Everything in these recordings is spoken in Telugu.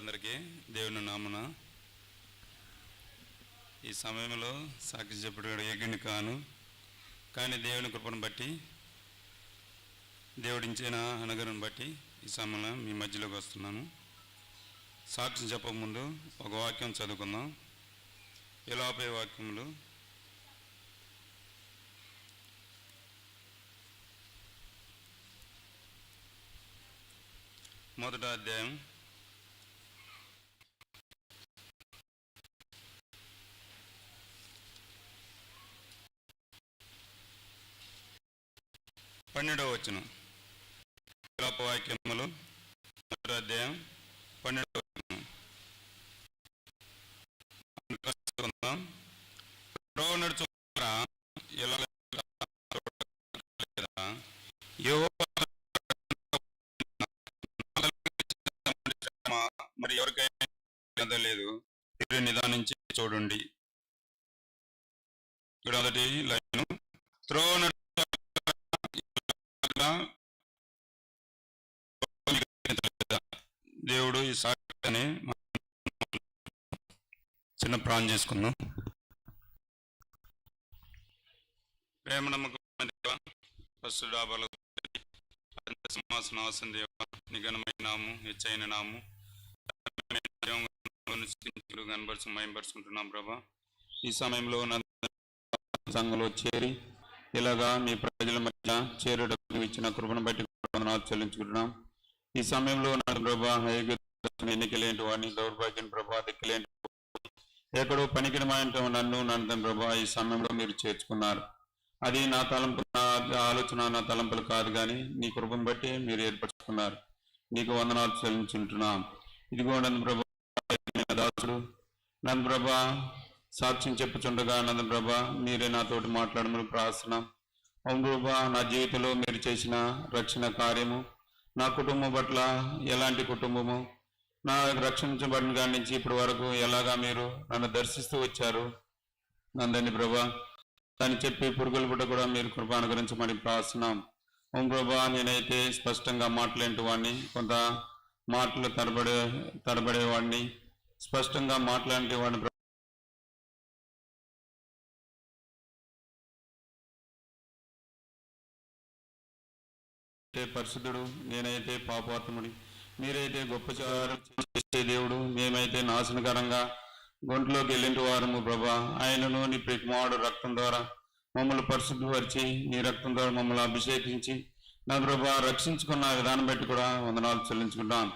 అందరికీ దేవుని నామన ఈ సమయంలో సాక్షి చెప్పుడు ఎగిని కాను, కానీ దేవుని కృపను బట్టి దేవుడించిన అనుగ్రహం బట్టి ఈ సమయంలో మీ మధ్యలోకి వస్తున్నాను. సాక్షి చెప్పకముందు ఒక వాక్యం చదువుకుందాం. ఇలాపే వాక్యములు మొదటి అధ్యాయం 12వ వచనం. వాక్యములు మొదటి అధ్యాయం 12వ వచనం. మరి ఎవరికైనా లేదు, నిదానించి చూడండి. మొదటి లైను, దేవుడు ఈ సాక్షిని చిన్న ప్రాణం చేసుకుందాం. ప్రేమ నమ్మకం ఫస్ట్ డాబాలు సింహాసనాసం దేవ నిఘనమైన నాము, హెచ్చైన నాము కనబరుచుకుంటున్నాం ప్రభా. ఈ సమయంలో సంఘంలో చేరి ఇలాగా మీ ప్రజల మధ్య చేరుటకు ఇచ్చిన కృపను బట్టి వందనాలు చెల్లించుకుంటున్నాం. ఈ సమయంలో నా ప్రభా ఎన్నికలేంటి వాడిని, దౌర్భాగ్యం ప్రభా దిక్కులేంటి, ఎక్కడో పనికిన నన్ను ప్రభా ఈ సమయంలో మీరు చేర్చుకున్నారు. అది నా తలంపు, నా ఆలోచన, నా తలంపులు కాదు, కానీ నీ కృపను బట్టి మీరు ఏర్పరచుకున్నారు. నీకు వందనాలు చెల్లించుకుంటున్నాం. ఇదిగో నంద ప్రభా దాసుడు నంద ప్రభా సాక్ష్యం చెప్పుచుండగా నంద ప్రభా మీరే నాతోటి మాట్లాడమని ప్రార్థిస్తున్నాం. అవును ప్రభా, నా జీవితంలో మీరు చేసిన రక్షణ కార్యము, నా కుటుంబం పట్ల ఎలాంటి కుటుంబము, నా రక్షించబడిన కాడి నుంచి ఇప్పటి వరకు ఎలాగా మీరు నన్ను దర్శిస్తూ వచ్చారు నందని ప్రభా, దాన్ని చెప్పి పురుగుల పుట్ట కూడా మీరు కృపానుగ్రహించమని ప్రార్థిస్తున్నాం. ఓం ప్రభా, నేనైతే స్పష్టంగా మాట్లాడే వాడిని, కొంత మాటలు తరబడేవాడిని, స్పష్టంగా మాట్లాడేవాడిని. పరిశుద్ధుడు, నేనైతే పాపాత్ముడి, మీరైతే గొప్ప చేసే దేవుడు, మేమైతే నాశనకరంగా గొంతులోకి వెళ్ళిన వారము ప్రభా. ఆయనను నీ ప్రియకుమారుడు రక్తం ద్వారా మమ్మల్ని పరిశుద్ధపరిచి నీ రక్తం ద్వారా మమ్మల్ని అభిషేకించి నా ప్రభా రక్షించుకున్న విధానం బట్టి కూడా వందనాలు చెల్లించుకుంటాం.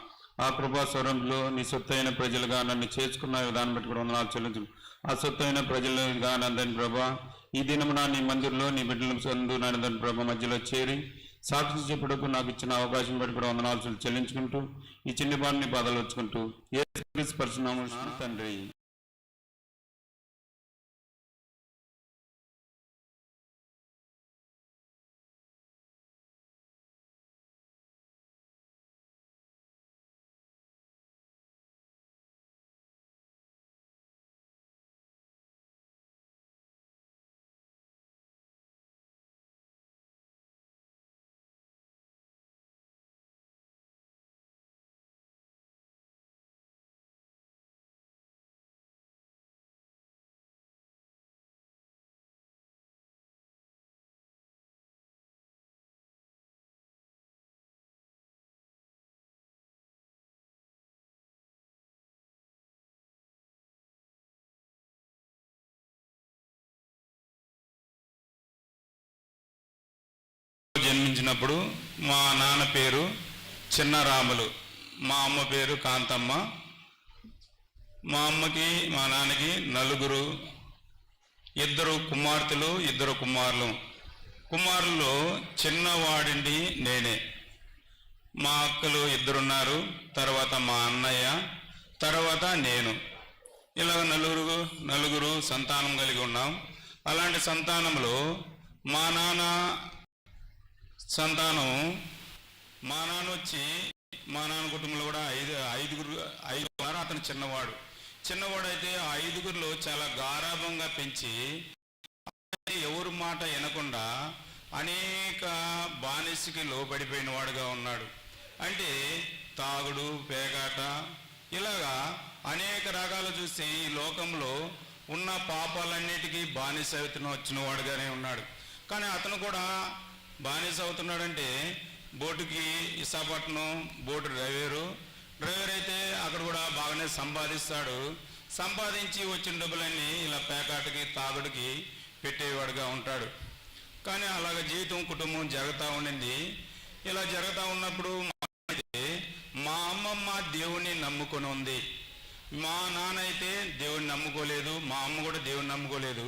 ఆ కృపా స్వరంలో నీ సొత్తైన ప్రజలుగా నన్ను చేర్చుకున్న విధానం బట్టి కూడా వందనాలు చెల్లించు. ఆ సొత్తైన ప్రజలుగా నందని ప్రభా ఈ దినమున నీ మందిరంలో నీ బిడ్డల సందు నందని ప్రభా మధ్యలో చేరి సాక్షి చెప్పుటకు నాకు ఇచ్చిన అవకాశం బట్టి కూడా వందనాలు చెల్లించుకుంటూ ఈ చిన్ని బాణిని బాధలు వచ్చుకుంటూ యేసు పరిశునామమున తండ్రి. జన్మించినప్పుడు మా నాన్న పేరు చిన్నరాములు, మా అమ్మ పేరు కాంతమ్మ. మా అమ్మకి మా నాన్నకి నలుగురు, ఇద్దరు కుమార్తెలు, ఇద్దరు కుమారులు. కుమారుల్లో చిన్నవాడిండి నేనే. మా అక్కలు ఇద్దరున్నారు, తర్వాత మా అన్నయ్య, తర్వాత నేను. ఇలాగ నలుగురు సంతానం కలిగి ఉన్నాం. అలాంటి సంతానంలో మా నాన్న సంతానం, మా నాన్న వచ్చి మా నాన్న కుటుంబంలో కూడా ఐదుగురు. అతను చిన్నవాడు అయితే ఆ ఐదుగురిలో చాలా గారాభంగా పెంచి ఎవరు మాట వినకుండా అనేక బానిసకి లోబడిపోయిన వాడుగా ఉన్నాడు. అంటే తాగుడు, పేకాట, ఇలాగ రాగాలు చూసి ఈ లోకంలో ఉన్న పాపాలన్నిటికీ బానిస వచ్చిన వాడుగానే ఉన్నాడు. కానీ అతను కూడా బానిస అవుతున్నాడంటే బోటుకి విశాఖపట్నం బోటు డ్రైవర్ అయితే అక్కడ కూడా బాగానే సంపాదిస్తాడు. సంపాదించి వచ్చిన డబ్బులన్నీ ఇలా పేకాటకి తాగుడికి పెట్టేవాడుగా ఉంటాడు. కానీ అలాగ జీవితం కుటుంబం జరుగుతూ ఉండింది. ఇలా జరుగుతూ ఉన్నప్పుడు మా అమ్మమ్మ దేవుణ్ణి నమ్ముకొని ఉంది. మా నాన్న అయితే దేవుణ్ణి నమ్ముకోలేదు, మా అమ్మ కూడా దేవుణ్ణి నమ్ముకోలేదు.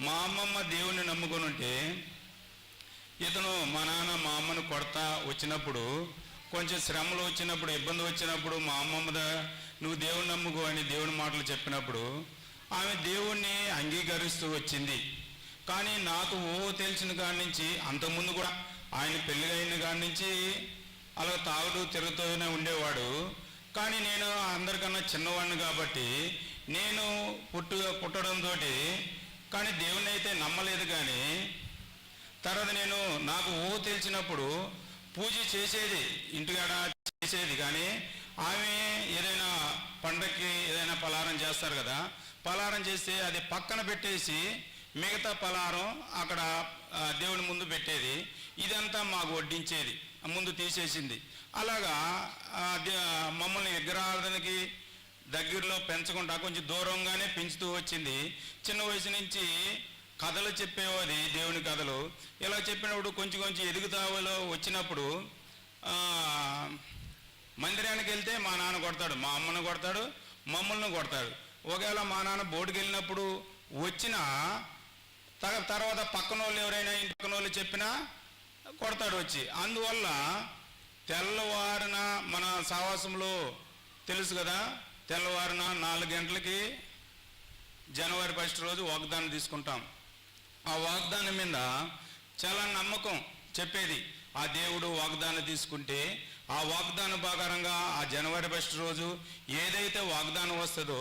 మా అమ్మమ్మ దేవుణ్ణి నమ్ముకొని ఉంటే ఇతను మా నాన్న మా అమ్మను కొడతా వచ్చినప్పుడు, కొంచెం శ్రమలు వచ్చినప్పుడు, ఇబ్బంది వచ్చినప్పుడు మా అమ్మమ్మ నువ్వు దేవుణ్ణి నమ్ముకో అని దేవుని మాటలు చెప్పినప్పుడు ఆమె దేవుణ్ణి అంగీకరిస్తూ వచ్చింది. కానీ నాకు తెలిసిన కాడి నుంచి, అంతకుముందు కూడా ఆయన పెళ్ళి అయిన కాడి నుంచి అలా తాగుడు తిరుగుతూనే ఉండేవాడు. కానీ నేను అందరికన్నా చిన్నవాడిని కాబట్టి నేను పుట్టడంతో కానీ దేవుణ్ణి అయితే నమ్మలేదు. కానీ తర్వాత నేను నాకు తెలిసినప్పుడు పూజ చేసేది, ఇంటికాడ చేసేది. కానీ ఆమె ఏదైనా పండగకి ఏదైనా పలారం చేస్తారు కదా, పలారం చేస్తే అది పక్కన పెట్టేసి మిగతా పలారం అక్కడ దేవుని ముందు పెట్టేది. ఇదంతా మాకు వడ్డించేది, ముందు తీసేసింది. అలాగా మమ్మల్ని విగ్రహారాధనకి దగ్గరలో పెంచకుండా కొంచెం దూరంగానే పెంచుతూ వచ్చింది. చిన్న వయసు నుంచి కథలు చెప్పేవాది, దేవుని కథలు. ఇలా చెప్పినప్పుడు కొంచెం ఎదుగుతావలో వచ్చినప్పుడు మందిరానికి వెళ్తే మా నాన్న కొడతాడు, మా అమ్మను కొడతాడు, మమ్మల్ని కొడతాడు. ఒకవేళ మా నాన్న బోటుకి వెళ్ళినప్పుడు వచ్చిన తర్వాత పక్కన వాళ్ళు ఎవరైనా ఇంటి పక్కన వాళ్ళు చెప్పినా కొడతాడు వచ్చి. అందువల్ల తెల్లవారిన మన సావాసంలో తెలుసు కదా, తెల్లవారిన 4 గంటలకి జనవరి 1 రోజు వాగ్దానం తీసుకుంటాం. ఆ వాగ్దానం మీద చాలా నమ్మకం చెప్పేది. ఆ దేవుడు వాగ్దానం తీసుకుంటే ఆ వాగ్దానం ప్రకారంగా ఆ జనవరి 1 రోజు ఏదైతే వాగ్దానం వస్తుందో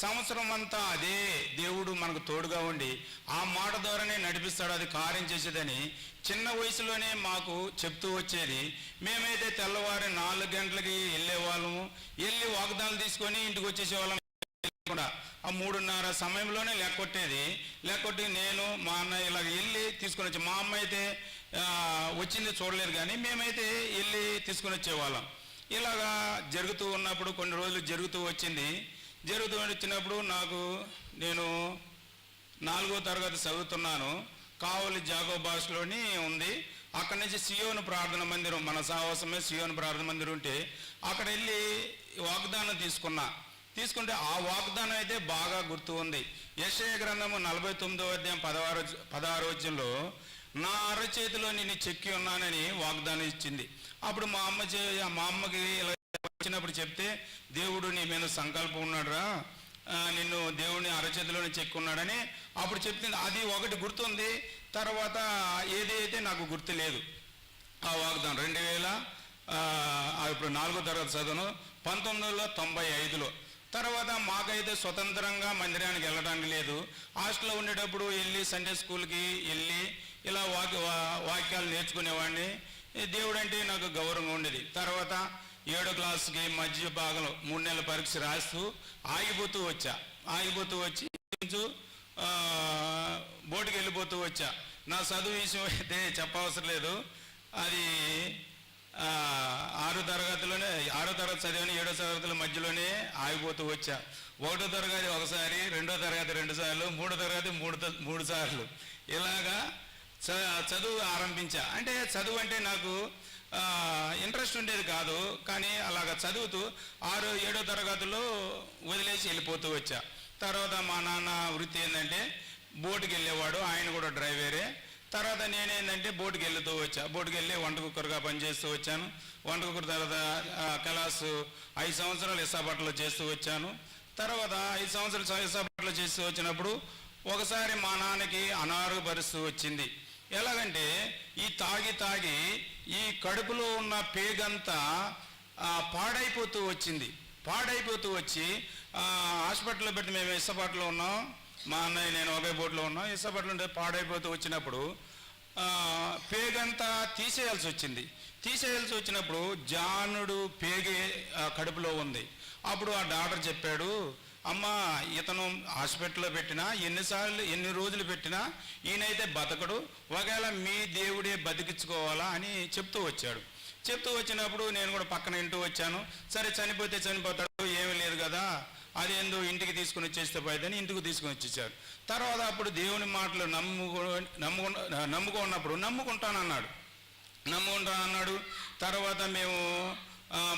సంవత్సరం అంతా అదే దేవుడు మనకు తోడుగా ఉండి ఆ మాట ద్వారానే నడిపిస్తాడు, అది కార్యం చేసేదని చిన్న వయసులోనే మాకు చెప్తూ వచ్చేది. మేమైతే తెల్లవారి 4 గంటలకి వెళ్ళేవాళ్ళము, వెళ్ళి వాగ్దానాలు తీసుకొని ఇంటికి వచ్చేసేవాళ్ళం. కూడా ఆ 3:30 సమయంలోనే లెక్కొట్టి నేను మా అన్న ఇలా వెళ్ళి తీసుకొని వచ్చి, మా అమ్మ అయితే వచ్చింది చూడలేదు, కానీ మేమైతే వెళ్ళి తీసుకొని వచ్చేవాళ్ళం. ఇలాగా జరుగుతూ ఉన్నప్పుడు కొన్ని రోజులు జరుగుతూ వచ్చినప్పుడు నేను 4వ తరగతి చదువుతున్నాను. కావలి జాగో భాషలోని ఉంది. అక్కడి నుంచి సియోను ప్రార్థన మందిరం, మన సాహసమే సియోను ప్రార్థన మందిరం ఉంటే అక్కడ వెళ్ళి వాగ్దానం తీసుకుంటే ఆ వాగ్దానం అయితే బాగా గుర్తు ఉంది. యెషయా గ్రంథము 49వ అధ్యాయం 16వ వచనంలో నా అరచేతిలో నిన్ను చెక్కి ఉన్నానని వాగ్దానం ఇచ్చింది. అప్పుడు మా అమ్మకి ఇలా వచ్చినప్పుడు చెప్తే, దేవుడు నీ మీద సంకల్పం ఉన్నాడురా, నిన్ను దేవుడిని అరచేతిలోనే చెక్కున్నాడని అప్పుడు చెప్తుంది. అది ఒకటి గుర్తుంది. తర్వాత ఏది అయితే నాకు గుర్తు లేదు. ఆ వాగ్దానం 2000 ఇప్పుడు 4వ తరగతి చదువును 1995లో. తర్వాత మాకైతే స్వతంత్రంగా మందిరానికి వెళ్ళడానికి లేదు. హాస్టల్లో ఉండేటప్పుడు వెళ్ళి సండే స్కూల్కి వెళ్ళి ఇలా వాక్యాలు నేర్చుకునేవాడిని. దేవుడు అంటే నాకు గౌరవంగా ఉండేది. తర్వాత 7వ క్లాస్కి మధ్య భాగంలో 3 నెలల పరీక్ష రాస్తూ ఆగిపోతూ వచ్చి బోటుకి వెళ్ళిపోతూ వచ్చా. నా చదువు విషయం అయితే చెప్పవసరం లేదు. అది 6వ తరగతి చదివాను, 7వ తరగతుల మధ్యలోనే ఆగిపోతూ వచ్చా. 1వ తరగతి ఒకసారి, 2వ తరగతి 2 సార్లు, 3వ తరగతి 3 సార్లు ఇలాగా చదువు ఆరంభించా. అంటే చదువు అంటే నాకు ఇంట్రెస్ట్ ఉండేది కాదు, కానీ అలాగ చదువుతూ 6వ 7వ తరగతిలో వదిలేసి వెళ్ళిపోతూ వచ్చా. తర్వాత మా నాన్న వృత్తి ఏంటంటే బోటుకి వెళ్ళేవాడు, ఆయన కూడా డ్రైవరే. తర్వాత నేనేంటంటే బోటుకి వెళ్ళి వంట కుక్కర్గా పనిచేస్తూ వచ్చాను. వంట కుక్కర్ తర్వాత క్లాసు 5 సంవత్సరాలు విశాఖపట్నంలో చేస్తూ వచ్చాను. తర్వాత 5 సంవత్సరాలు విశాఖపట్నంలో చేస్తూ వచ్చినప్పుడు ఒకసారి మా నాన్నకి అనారోగ్య పరిస్థితి వచ్చింది. ఎలాగంటే ఈ తాగి ఈ కడుపులో ఉన్న పేగంతా పాడైపోతూ వచ్చి హాస్పిటల్లో పెట్టి మేము విశాఖపట్నంలో ఉన్నాం, మా అన్నయ్య నేను ఒకే బోట్లో ఉన్నాం. విశాఖపట్నం ఉంటే పాడైపోతూ వచ్చినప్పుడు పేగంతా తీసేయాల్సి వచ్చినప్పుడు జానుడు పేగే కడుపులో ఉంది. అప్పుడు ఆ డాక్టర్ చెప్పాడు, అమ్మ ఇతను హాస్పిటల్లో పెట్టినా ఎన్ని రోజులు పెట్టినా ఈయనైతే బతకడు, ఒకవేళ మీ దేవుడే బతికించుకోవాలా అని చెప్తూ వచ్చాడు. చెప్తూ వచ్చినప్పుడు నేను కూడా పక్కన వింటూ వచ్చాను. సరే చనిపోతే చనిపోతాడు, ఏమీ లేదు కదా, అదేందో ఇంటికి తీసుకుని వచ్చేస్తే పోయేదని ఇంటికి తీసుకుని వచ్చేసారు. తర్వాత అప్పుడు దేవుని మాటలు నమ్ముకున్నప్పుడు నమ్ముకుంటానన్నాడు. తర్వాత మేము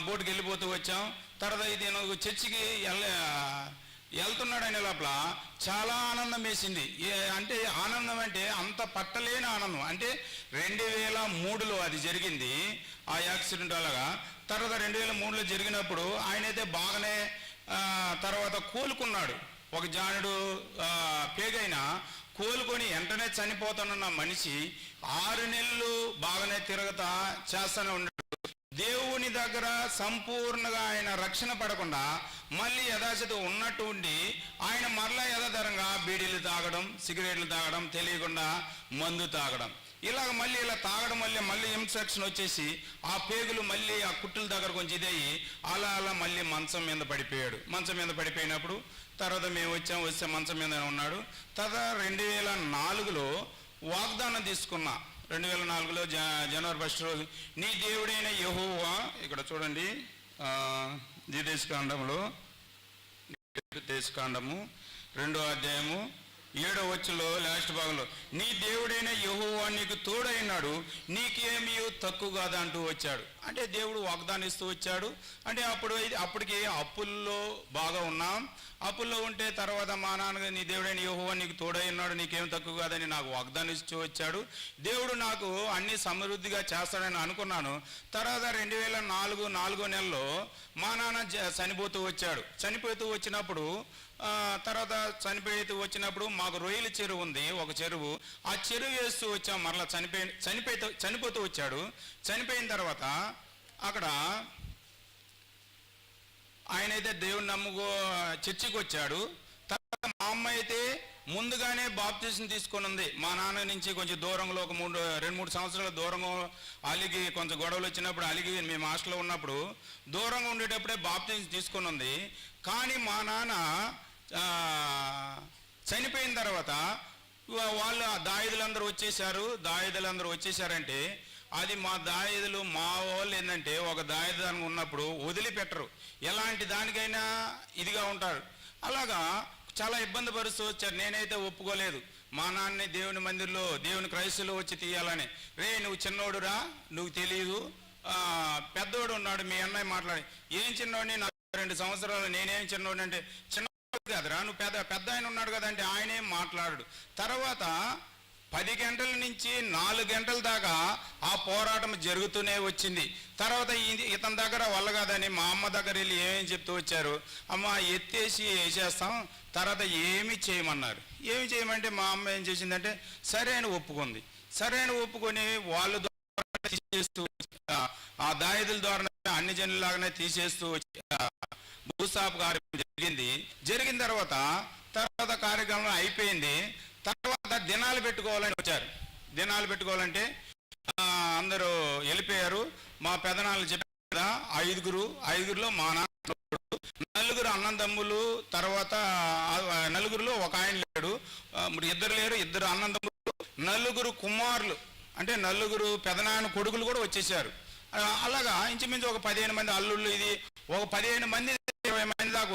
బోటుకి వెళ్ళిపోతూ వచ్చాం. తర్వాత ఇది చర్చికి వెళ్తున్నాడు అనే లోపల చాలా ఆనందం వేసింది. అంటే ఆనందం అంటే అంత పట్టలేని ఆనందం. అంటే 2003లో అది జరిగింది ఆ యాక్సిడెంట్. అలాగా తర్వాత 2003లో జరిగినప్పుడు ఆయనైతే బాగానే తర్వాత కోలుకున్నాడు. ఒక జానుడు పేగైనా కోలుకొని వెంటనే చనిపోతానన్న మనిషి 6 నెలలు బాగానే తిరగతా చేస్తూనే ఉన్నాడు. దేవుని దగ్గర సంపూర్ణంగా ఆయన రక్షణ పడకుండా మళ్ళీ యథాశత ఉన్నట్టు ఉండి ఆయన మరలా యథాతరంగా బీడీలు తాగడం, సిగరెట్లు తాగడం, తెలియకుండా మందు తాగడం, ఇలాగ మళ్ళీ ఇలా తాగడం వల్ల మళ్ళీ ఇన్ఫెక్షన్ వచ్చేసి ఆ పేగులు మళ్ళీ ఆ కుట్టుల దగ్గర కొంచెం ఇదయ్యి అలా మళ్ళీ మంచం మీద పడిపోయాడు. మంచం మీద పడిపోయినప్పుడు తర్వాత మేము వస్తే మంచం మీద ఉన్నాడు. తర్వాత 2004లో వాగ్దానం తీసుకున్నా. 2004లో జనవరి 1 రోజు నీ దేవుడైన యెహోవా, ఇక్కడ చూడండి ద్విదేశకాండము 2వ అధ్యాయము 7వ వచనంలో లాస్ట్ భాగంలో నీ దేవుడైన యెహోవా నీకు తోడైనాడు, నీకేమీ తక్కువ కాదా అంటూ వచ్చాడు. అంటే దేవుడు వాగ్దానం ఇస్తూ వచ్చాడు. అంటే అప్పటికి అప్పుల్లో బాగా ఉన్నాం. అప్పుల్లో ఉంటే తర్వాత మా నాన్న నీ దేవుడైన యెహోవా నీకు తోడై ఉన్నాడు, నీకేం తక్కువ కాదని నాకు వాగ్దానం ఇస్తూ వచ్చాడు. దేవుడు నాకు అన్ని సమృద్ధిగా చేస్తాడని అనుకున్నాను. తర్వాత 2004 4వ నెలలో మా నాన్న చనిపోతూ వచ్చినప్పుడు తర్వాత చనిపోతూ మాకు రొయ్యల చెరువు ఉంది, ఒక చెరువు. ఆ చెరువు వేస్తూ వచ్చాం. మరలా చనిపోతూ వచ్చాడు. చనిపోయిన తర్వాత అక్కడ ఆయనైతే దేవుని చర్చికి వచ్చాడు. తర్వాత మా అమ్మ అయితే ముందుగానే బాప్తిజం తీసుకొని ఉంది. మా నాన్న నుంచి కొంచెం దూరంలో ఒక 2-3 సంవత్సరాల దూరంగా అలిగి కొంచెం గొడవలు వచ్చినప్పుడు అలిగి మేము హాస్టల్లో ఉన్నప్పుడు దూరంగా ఉండేటప్పుడే బాప్తిజం తీసుకొని ఉంది. కానీ మా నాన్న చనిపోయిన తర్వాత వాళ్ళు దాయిదులందరూ వచ్చేసారంటే అది మా దాయిదులు మా వాళ్ళు ఏంటంటే ఒక దాయిదానికి ఉన్నప్పుడు వదిలిపెట్టరు, ఎలాంటి దానికైనా ఇదిగా ఉంటారు. అలాగా చాలా ఇబ్బంది పరుస్తూ వచ్చారు. నేనైతే ఒప్పుకోలేదు. మా నాన్నని దేవుని మందిర్లో దేవుని క్రైస్తులో వచ్చి తీయాలని. నువ్వు చిన్నోడురా, నువ్వు తెలియదు, పెద్దోడు ఉన్నాడు మీ అన్నయ్య మాట్లాడి. ఏం చిన్నోడిని, నాకు 2 సంవత్సరాలు, నేనేం చిన్నోడిని అంటే చిన్న కదరా, నువ్వు పెద్ద ఆయన ఉన్నాడు కదంటే ఆయనేం మాట్లాడు. తర్వాత 10 గంటల నుంచి 4 గంటల దాకా ఆ పోరాటం జరుగుతూనే వచ్చింది. తర్వాత ఇతని దగ్గర వల్ల కాదని మా అమ్మ దగ్గర వెళ్ళి ఏమేమి చెప్తూ వచ్చారు. అమ్మ ఎత్తేసి వేసేస్తాం, తర్వాత ఏమి చేయమన్నారు. ఏమి చేయమంటే మా అమ్మ ఏం చేసిందంటే సరే అని ఒప్పుకుంది. ఒప్పుకొని వాళ్ళు తీసేస్తూ ఆ దాయిదుల ద్వారా అన్ని జనులాగానే తీసేస్తూ భూస్థాప కార్యక్రమం జరిగిన తర్వాత కార్యక్రమం అయిపోయింది. తర్వాత దినాలు పెట్టుకోవాలని వచ్చారు. దినాలు పెట్టుకోవాలంటే అందరూ వెళ్ళిపోయారు. మా పెదనాళ్ళు చెప్పారు కదా, 5గురులో మా నాన్న 4 అన్నదమ్ములు. తర్వాత 4లో ఒక ఆయన లేడు, 2 లేరు, 2 అన్నదమ్ములు, 4 కుమారులు. అంటే 4 పెదనాన్న కొడుకులు కూడా వచ్చేసారు. అలాగా ఇంచుమించు ఒక 15 మంది అల్లుళ్ళు, ఇది ఒక 15 మంది 20 మంది దాకా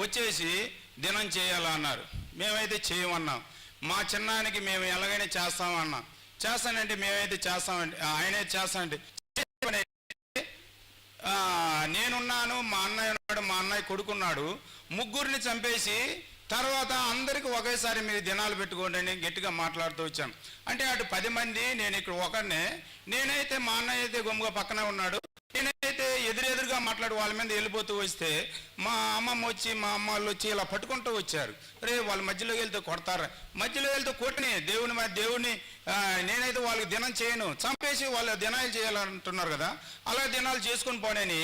వచ్చేసి దినం చేయాలన్నారు. మేమైతే చేయమన్నాం. మా చిన్నానికి మేము ఎలాగైనా చేస్తామన్నాం. చేస్తానంటే మేమైతే చేస్తామంటే ఆయనే చేస్తానంటే నేనున్నాను, మా అన్నయ్య ఉన్నాడు, మా అన్నయ్య కొడుకున్నాడు, 3 చంపేసి తర్వాత అందరికి ఒకేసారి మీరు దినాలు పెట్టుకోండి అని గట్టిగా మాట్లాడుతూ వచ్చాను. అంటే అటు 10 మంది, నేను ఇక్కడ ఒకరినే. నేనైతే మా అన్నయ్య అయితే గొమ్మగా పక్కనే ఉన్నాడు. నేనైతే ఎదురుగా మాట్లాడి వాళ్ళ మీద వెళ్ళిపోతూ వస్తే మా అమ్మమ్మ వచ్చి మా అమ్మ వాళ్ళు వచ్చి ఇలా పట్టుకుంటూ వచ్చారు. వాళ్ళ మధ్యలోకి వెళ్తే కొడతారు, మధ్యలో వెళ్తే కొట్టిని దేవుని నేనైతే వాళ్ళకి దినం చేయను, చంపేసి వాళ్ళు దినాలు చేయాలంటున్నారు కదా, అలా దినాలు చేసుకొని పోనని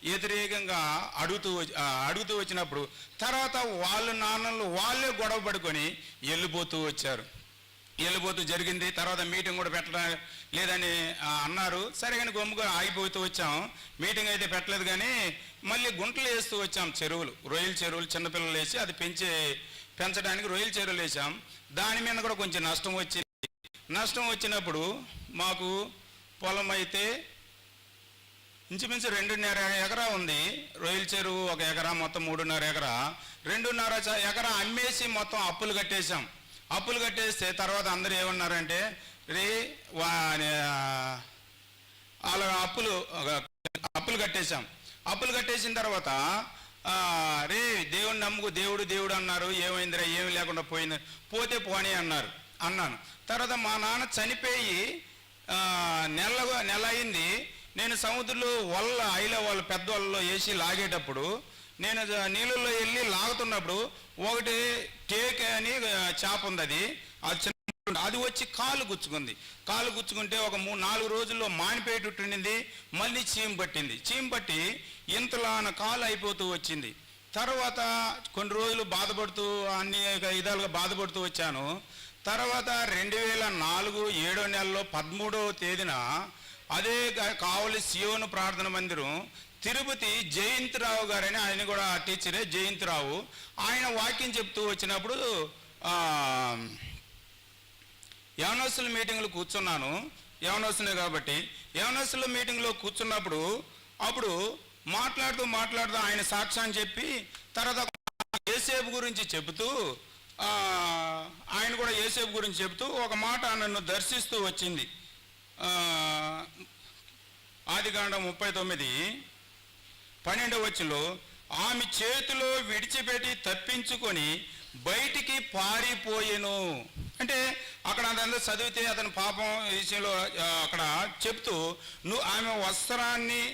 వ్యతిరేకంగా అడుగుతూ వచ్చినప్పుడు తర్వాత వాళ్ళ నాన్నలు వాళ్ళే గొడవ పడుకొని వెళ్ళిపోతూ వచ్చారు. వెళ్ళిపోతూ జరిగింది. తర్వాత మీటింగ్ కూడా పెట్టడం లేదని అన్నారు. సరే కానీ గమ్ముగా ఆగిపోతూ వచ్చాం. మీటింగ్ అయితే పెట్టలేదు కానీ మళ్ళీ గుంటలు వేస్తూ వచ్చాం. చెరువులు, రొయ్యల చెరువులు చిన్నపిల్లలు వేసి అది పెంచడానికి రొయ్యల చెరువులు వేసాం. దాని మీద కూడా కొంచెం నష్టం వచ్చింది. నష్టం వచ్చినప్పుడు మాకు పొలం అయితే ఇంచుమించు 2.5 ఎకరా ఉంది. రొయ్యల చెరువు 1 ఎకరా, మొత్తం 3.5 ఎకరా. 2.5 ఎకరా అమ్మేసి మొత్తం అప్పులు కట్టేశాం. అప్పులు కట్టేస్తే తర్వాత అందరూ ఏమన్నారంటే అలా అప్పులు కట్టేశాం. అప్పులు కట్టేసిన తర్వాత దేవుని నమ్ముకు దేవుడు అన్నారు. ఏమైందిరా, ఏమి లేకుండా పోతే పోనీ అన్నాను. తర్వాత మా నాన్న చనిపోయి నెల అయింది. నేను సముద్రంలో ఐల పెద్ద వలలో వేసి లాగేటప్పుడు నేను నీళ్ళల్లో వెళ్ళి లాగుతున్నప్పుడు ఒకటి టేక్ అని చేప ఉంది. అది వచ్చి కాలు గుచ్చుకుంటే ఒక 3-4 రోజుల్లో మానిపోయేటట్టుండింది. మళ్ళీ చీమ పట్టి ఇంతలాన కాలు అయిపోతూ వచ్చింది. తర్వాత కొన్ని రోజులు బాధపడుతూ అన్ని విధాలుగా బాధపడుతూ వచ్చాను. తర్వాత 2004 7వ నెలలో 13వ తేదీన అదే కావలి సియోను ప్రార్థన మందిరం తిరుపతి జయంతిరావు గారని, ఆయన కూడా టీచరే, జయంతిరావు, ఆయన వాక్యం చెప్తూ వచ్చినప్పుడు యవనస్తుల మీటింగ్లో కూర్చున్నాను. యవనస్తులే కాబట్టి యవనస్తుల మీటింగ్లో కూర్చున్నప్పుడు అప్పుడు మాట్లాడుతూ ఆయన సాక్ష్యాన్ని చెప్పి తర్వాత యేసేపు గురించి చెబుతూ ఆయన కూడా యేసేపు గురించి చెబుతూ ఒక మాట నన్ను దర్శిస్తూ వచ్చింది. ఆదికాండం 39:12 వచనంలో ఆమె చేతిలో విడిచిపెట్టి తప్పించుకొని బయటికి పారిపోయెను. అంటే అక్కడ అదంతా చదివితే అతని పాపం విషయంలో అక్కడ చెప్తూ ఆమె వస్త్రాన్ని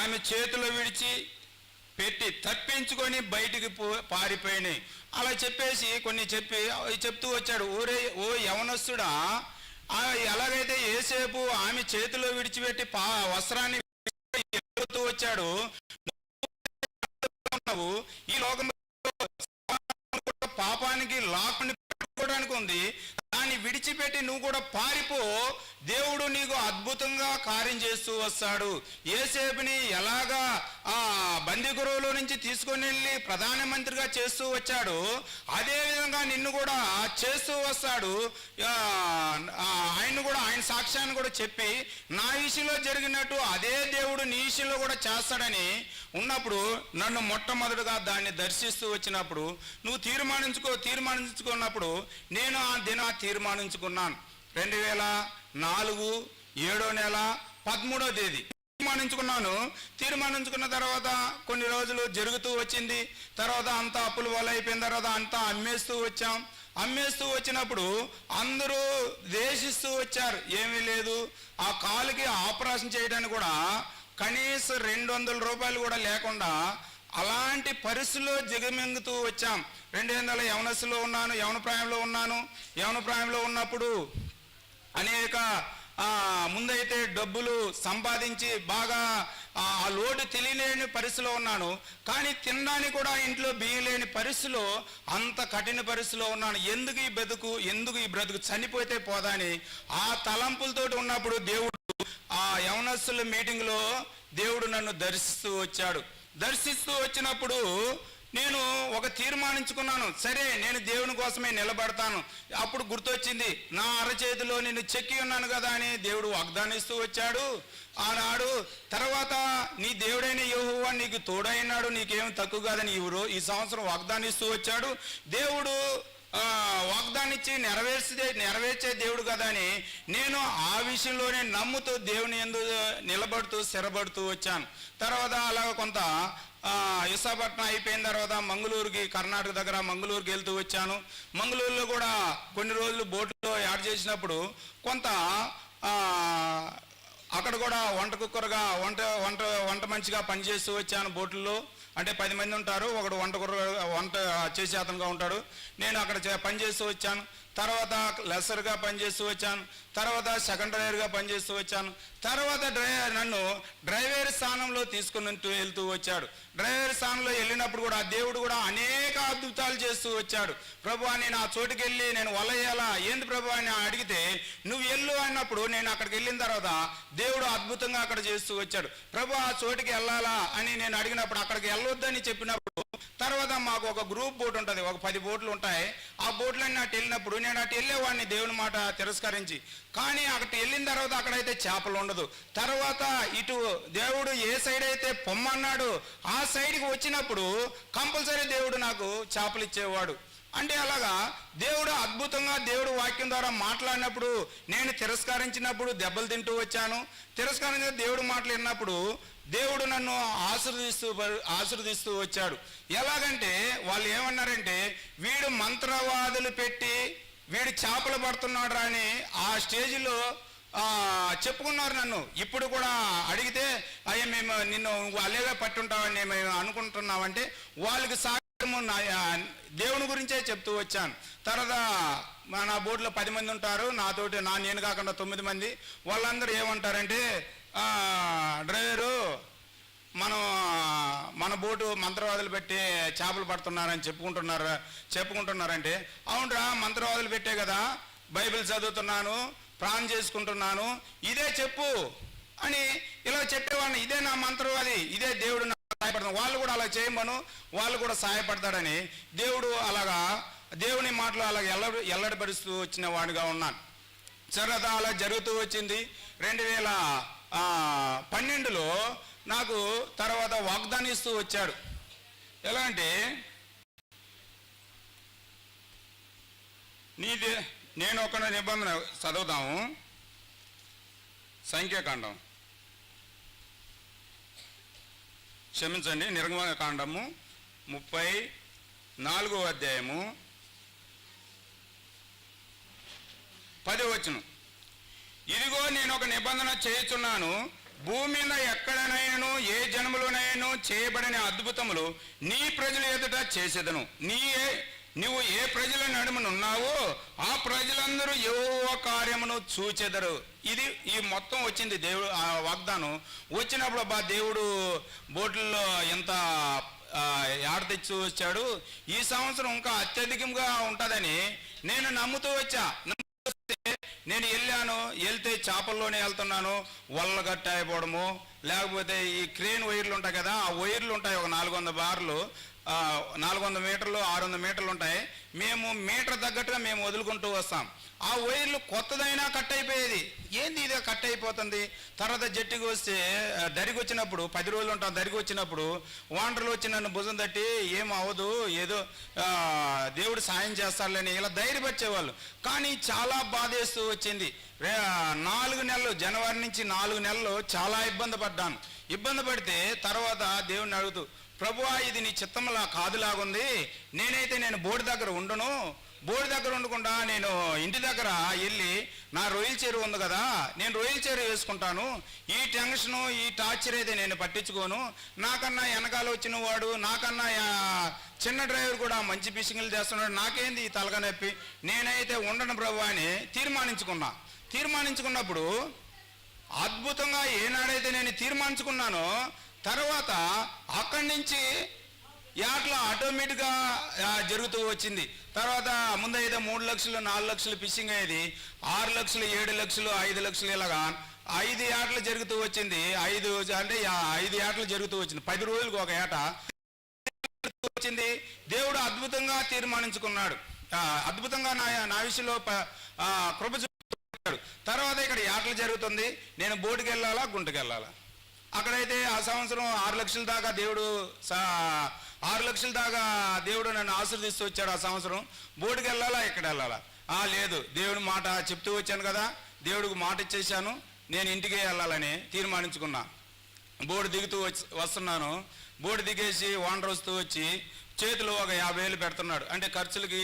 ఆమె చేతిలో విడిచి పెట్టి తప్పించుకొని బయటికి పారిపోయినాయి అలా చెప్పేసి కొన్ని చెప్తూ వచ్చాడు. ఓ యవనస్తుడా, ఎలాగైతే యేసేపు ఆమె చేతిలో విడిచిపెట్టి వస్త్రాన్ని వచ్చాడు, ఈ లోకంలో పాపానికి లాక్ని పెట్టుకోవడానికి ఉంది, దాన్ని విడిచిపెట్టి నువ్వు కూడా పారిపో. దేవుడు నీకు అద్భుతంగా కార్యం చేస్తూ వస్తాడు. యేసేపుని ఎలాగా ఆ బందీగృహంలో నుంచి తీసుకొని వెళ్ళి ప్రధానమంత్రిగా చేస్తూ వచ్చాడు, అదే విధంగా నిన్ను కూడా చేస్తూ వస్తాడు. ఆయన సాక్ష్యాన్ని కూడా చెప్పి నా విషయంలో జరిగినట్టు అదే దేవుడు నీ విషయంలో కూడా చేస్తాడని ఉన్నప్పుడు నన్ను మొట్టమొదటిగా దాన్ని దర్శిస్తూ వచ్చినప్పుడు నువ్వు తీర్మానించుకున్నప్పుడు నేను ఆ దిన తీర్మానించుకున్నాను. 2004 7వ నెల 13వ తేదీ తీర్మానించుకున్న తర్వాత కొన్ని రోజులు జరుగుతూ వచ్చింది. తర్వాత అంతా అప్పుల వల్ల అయిపోయిన తర్వాత అంతా అమ్మేస్తూ వచ్చినప్పుడు అందరూ దేశిస్తూ వచ్చారు. ఏమీ లేదు, ఆ కాలుకి ఆపరేషన్ చేయడానికి కూడా కనీసం 200 రూపాయలు కూడా లేకుండా అలాంటి పరిస్థితుల్లో జిగమింగుతూ వచ్చాం. 2000 యవనస్తులో ఉన్నాను, యవన ప్రాయంలో ఉన్నప్పుడు అనేక ముందైతే డబ్బులు సంపాదించి బాగా ఆ లోటు తెలియలేని పరిస్థితిలో ఉన్నాను. కానీ తినడానికి కూడా ఇంట్లో బియ్యం లేని పరిస్థితిలో, అంత కఠిన పరిస్థితిలో ఉన్నాను. ఎందుకు ఈ బ్రతుకు చనిపోతే పోదాని ఆ తలంపులతో ఉన్నప్పుడు దేవుడు ఆ యవనస్తుల మీటింగ్లో దేవుడు నన్ను దర్శిస్తూ వచ్చినప్పుడు నేను ఒక తీర్మానించుకున్నాను. సరే, నేను దేవుని కోసమే నిలబడతాను. అప్పుడు గుర్తొచ్చింది, నా అరచేతిలో నేను చెక్కి ఉన్నాను కదా అని దేవుడు వాగ్దానిస్తూ వచ్చాడు ఆనాడు. తర్వాత నీ దేవుడైన యెహోవా నీకు తోడైనాడు, నీకేం తక్కువ కాదని ఈ సంవత్సరం వాగ్దానిస్తూ వచ్చాడు. దేవుడు వాగ్దానిచ్చి నెరవేర్చే దేవుడు కదా అని నేను ఆ విషయంలోనే నమ్ముతూ దేవుని యందు నిలబడుతూ స్థిరపడుతూ వచ్చాను. తర్వాత అలాగ కొంత విశాఖపట్నం అయిపోయిన తర్వాత మంగళూరుకి, కర్ణాటక దగ్గర మంగళూరుకి వెళ్తూ వచ్చాను. మంగళూరులో కూడా కొన్ని రోజులు బోట్లో యాడ్ చేసినప్పుడు కొంత అక్కడ కూడా వంట కుక్కరుగా వంట మంచిగా పనిచేస్తూ వచ్చాను. బోట్లలో అంటే 10 మంది ఉంటారు, ఒకడు వంట చేసే అతనుగా ఉంటాడు. నేను అక్కడ పనిచేస్తూ వచ్చాను. తర్వాత లెసర్గా పనిచేస్తూ వచ్చాను, తర్వాత సెకండ్ డ్రైవర్గా పనిచేస్తూ వచ్చాను, తర్వాత నన్ను డ్రైవర్ స్థానంలో తీసుకుని వెళ్తూ వచ్చాడు. డ్రైవర్ స్థానంలో వెళ్ళినప్పుడు కూడా దేవుడు కూడా అనేక అద్భుతాలు చేస్తూ వచ్చాడు. ప్రభు నేను ఆ చోటుకి వెళ్ళి నేను వలయ్యాలా ఏంది ప్రభు అని అడిగితే నువ్వు వెళ్ళు అన్నప్పుడు నేను అక్కడికి వెళ్ళిన తర్వాత దేవుడు అద్భుతంగా అక్కడ చేస్తూ వచ్చాడు. ప్రభు ఆ చోటుకి వెళ్ళాలా అని నేను అడిగినప్పుడు అక్కడికి వెళ్ళొద్దని చెప్పినప్పుడు తర్వాత మాకు ఒక గ్రూప్ బోట్ ఉంటుంది, ఒక 10 బోట్లు ఉంటాయి. ఆ బోట్లన్నీ అటు వెళ్ళినప్పుడు నేను అటు వెళ్ళేవాడిని దేవుని మాట తిరస్కరించి. కానీ అక్కడికి వెళ్ళిన తర్వాత అక్కడైతే చేపలు ఉండదు. తర్వాత ఇటు దేవుడు ఏ సైడ్ అయితే పొమ్మన్నాడు ఆ సైడ్కి వచ్చినప్పుడు కంపల్సరీ దేవుడు నాకు చేపలు ఇచ్చేవాడు. అంటే అలాగా దేవుడు అద్భుతంగా దేవుడు వాక్యం ద్వారా మాట్లాడినప్పుడు నేను తిరస్కరించినప్పుడు దెబ్బలు తింటూ వచ్చాను. తిరస్కరించిన దేవుడు మాటలు విన్నప్పుడు దేవుడు నన్ను ఆశీర్వదిస్తూ వచ్చాడు. ఎలాగంటే వాళ్ళు ఏమన్నారంటే వీడు మంత్రవాదులు పెట్టి వీడు చేపలు పడుతున్నాడు అని ఆ స్టేజిలో చెప్పుకున్నారు నన్ను. ఇప్పుడు కూడా అడిగితే అయ్యా మేము నిన్ను అలాగే పట్టుంటామని మేము అనుకుంటున్నామంటే వాళ్ళకి దేవుని గురించే చెప్తూ వచ్చాను. తర్వాత నా బోట్లో 10 మంది ఉంటారు, నాతోటి నేను కాకుండా 9 మంది. వాళ్ళందరూ ఏమంటారంటే డ్రైవరు మన బోటు మంత్రవాదులు పెట్టి చేపలు పడుతున్నారని చెప్పుకుంటున్నారంటే అవునరా మంత్రవాదులు పెట్టే కదా, బైబిల్ చదువుతున్నాను, ప్రార్థన చేసుకుంటున్నాను, ఇదే చెప్పు అని ఇలా చెప్పేవాడిని. ఇదే నా మంత్రవాది, ఇదే దేవుడు సహాయపడతాను. వాళ్ళు కూడా అలా చేయమను, వాళ్ళు కూడా సహాయపడతాడని దేవుడు అలాగా దేవుని మాటలు అలాగ ఎల్లడిపరుస్తూ వచ్చిన వాడిగా ఉన్నాను. సరద అలా జరుగుతూ వచ్చింది. 2012లో నాకు తర్వాత వాగ్దానం ఇస్తూ వచ్చాడు. ఎలా అంటే నేను ఒక నిబంధన చదువుతాము, సంఖ్యాకాండం క్షమించండి నిర్గమకాండము 34వ అధ్యాయము 10వ వచనం. ఇదిగో నేను ఒక నిబంధన చేయుచున్నాను, భూమి మీద ఎక్కడనైనా ఏ జనములోనైనా చేయబడిన అద్భుతములు నీ ప్రజల ఎదుట చేసేదను. నువ్వు ఏ ప్రజల నడుమనున్నావో ఆ ప్రజలందరూ యెహోవా కార్యమును చూచెదరు. ఈ మొత్తం వచ్చింది దేవుడు ఆ వాగ్దానం వచ్చినప్పుడు దేవుడు బోట్లలో ఎంత యాడ తెచ్చి వచ్చాడు. ఈ సంవత్సరం ఇంకా అత్యధికంగా ఉంటుందని నేను నమ్ముతూ వచ్చా. నేను వెళ్తే చేపల్లోనే వెళ్తున్నాను, వల్లగట్ట అయిపోవడము, లేకపోతే ఈ క్రేన్ వైర్లు ఉంటాయి కదా, ఆ వైర్లు ఉంటాయి, ఒక 400 బార్లు, 400 మీటర్లు 600 మీటర్లు ఉంటాయి. మేము మీటర్ తగ్గట్టుగా మేము వదులుకుంటూ వస్తాం. ఆ వైర్లు కొత్తదైనా కట్ అయిపోయేది. ఏంది ఇదే కట్ అయిపోతుంది. తర్వాత జట్టుకి వస్తే దరికి వచ్చినప్పుడు 10 రోజులు ఉంటాం. దరికి వచ్చినప్పుడు వాండర్లు వచ్చి నన్ను భుజం తట్టి ఏం అవ్వదు, ఏదో దేవుడు సాయం చేస్తారులేని ఇలా ధైర్యపరిచేవాళ్ళు. కానీ చాలా బాధేస్తూ వచ్చింది. 4 నెలలు, జనవరి నుంచి 4 నెలలు చాలా ఇబ్బంది పడ్డాను. ఇబ్బంది పడితే తర్వాత దేవుడిని అడుగుతూ, ప్రభువా ఇది నీ చిత్తంలా కాదులాగుంది, నేను బోర్డు దగ్గర ఉండను, బోర్డు దగ్గర ఉండకుండా నేను ఇంటి దగ్గర వెళ్ళి నా రొయ్యల చెరువు ఉంది కదా, నేను రొయ్యల చెరువు వేసుకుంటాను. ఈ టెన్షను ఈ టార్చర్ అయితే నేను పట్టించుకోను. నాకన్నా వెనకాల వచ్చిన వాడు, నాకన్నా చిన్న డ్రైవర్ కూడా మంచి ఫిషింగ్లు చేస్తున్నాడు, నాకేంది ఈ తలక నొప్పి, నేనైతే ఉండను ప్రభు అని తీర్మానించుకున్నప్పుడు అద్భుతంగా ఏనాడైతే నేను తీర్మానించుకున్నానో తర్వాత అక్కడి నుంచి యాట్లా ఆటోమేటిక్గా జరుగుతూ వచ్చింది. తర్వాత ముందైతే 3 లక్షలు 4 లక్షలు ఫిషింగ్ అయ్యేది, 6 లక్షలు 7 లక్షలు 5 లక్షలు ఇలాగా 5 ఏటలు జరుగుతూ వచ్చింది. 5 ఏటలు జరుగుతూ వచ్చింది. 10 రోజులకు ఒక ఏట వచ్చింది. దేవుడు అద్భుతంగా తీర్మానించుకున్నాడు, అద్భుతంగా నా విషయంలో కృప చూపాడు. తర్వాత ఇక్కడ ఏటలు జరుగుతుంది, నేను బోటుకి వెళ్ళాలా గుంటకి వెళ్ళాలా. అక్కడైతే ఆ సంవత్సరం 6 లక్షల దాకా దేవుడు నన్ను ఆశీర్వదిస్తూ వచ్చాడు. ఆ సంవత్సరం బోటుకి వెళ్ళాలా ఇక్కడ వెళ్ళాలా, లేదు దేవుడి మాట చెప్తూ వచ్చాను కదా, దేవుడికి మాట ఇచ్చేసాను, నేను ఇంటికే వెళ్ళాలని తీర్మానించుకున్నా. బోర్డు దిగుతూ వస్తున్నాను. బోర్డు దిగేసి ఓనర్ వస్తూ వచ్చి చేతిలో ఒక 50,000 పెడుతున్నాడు. అంటే ఖర్చులకి